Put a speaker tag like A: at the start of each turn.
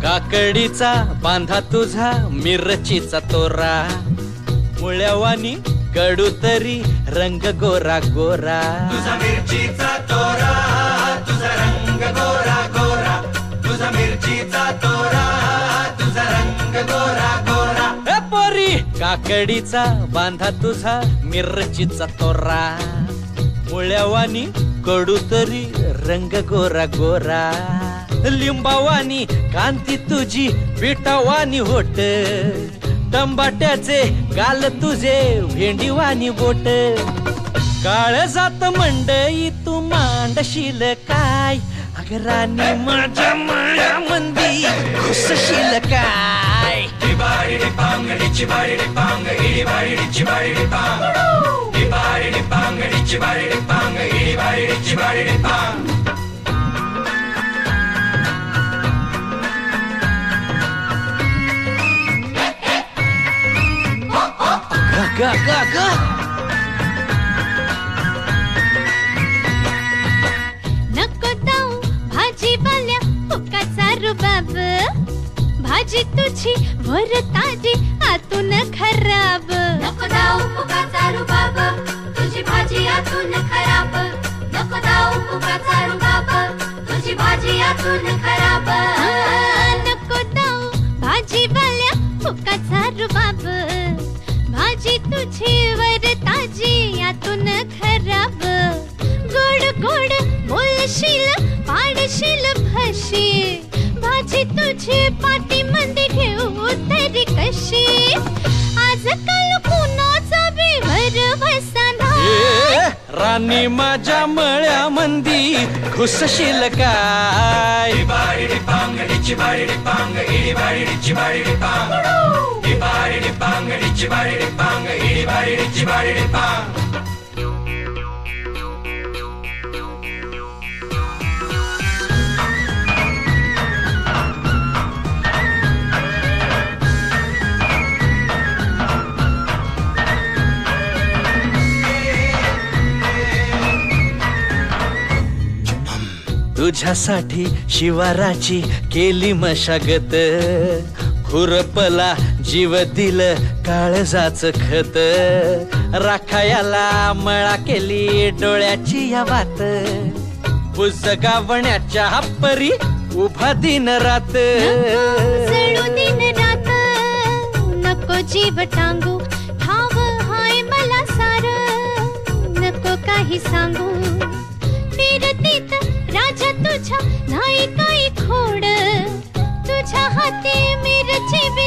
A: काकडीचा बांधा तुझा मिरचीचा तोरा मुळ्यावानी कडू तरी रंग गोरा गोरा
B: तुझा मिरचीचा तोरा तुझा रंग गोरा गोरा तुझा मिरचीचा तोरा तुझा रंग गोरा गोरा
A: ए पोरी काकडीचा बांधा तुझा मिरचीचा तोरा मुळ्यावानी कडू तरी रंग गोरा गोरा लिंबावानी कांती तुझी पिठावानी होट टंबाट्याचे गाल तुझे भेंडीवानी बोट काळ जात मंडई तू मांडशील काय अगरानी माझ्या माळ्यामंदी घुसशील काय
B: डिबाडी डिपांग डिचिबाडी डिपांग इडिबाडी डिचिबाडी डिपांग डिबाडी डिपांग डिचिबाडी डिपांग इडिबाडी डिचिबाडी डिपांग
A: गा गा गा
C: नको दाऊ भाजीवाल्या फुकाचा रुबाब भाजी तुझी वर ताजी आतून खराब
D: नको दाऊ फुकाचा रुबाब तुझी भाजी आतून खराब नको दाऊ फुकाचा रुबाब तुझी भाजी आतून खराब
C: नको दाऊ भाजीवाल्या फुकाचा रुबाब भाजी तुझी वर ताजी आतून खराब गोड गोड बोलशील पाडशील फशी भाजी तुझी पाठी मंदी ठेवू तरी कशी आजकाल कुणाचा बिवर बसना
A: राणी माझ्या मळ्यामंदी घुसशील काय
B: डिबाडी डिपांग डिचिबाडी डिपांग इडिबाडी डिचिबाडी डिपांग डिबाडी डिपांग डिचिबाडी डिपांग इडिबाडी डिचिबाडी डिपांग
A: तुझ्यासाठी शिवाराची केली मशागत खुरपला जीव दिल काळजाच खत राखायाला मळा केली डोळ्याची या वात बुजगावण्याच्या हापरी उभा दिन रात
C: जळू दिन रात नको जीव टांगू ठाव हाय मला सार नको काही सांगू फिरतीत राजा तुझ्या नाही काही खोड तुझ्या हाती मिरची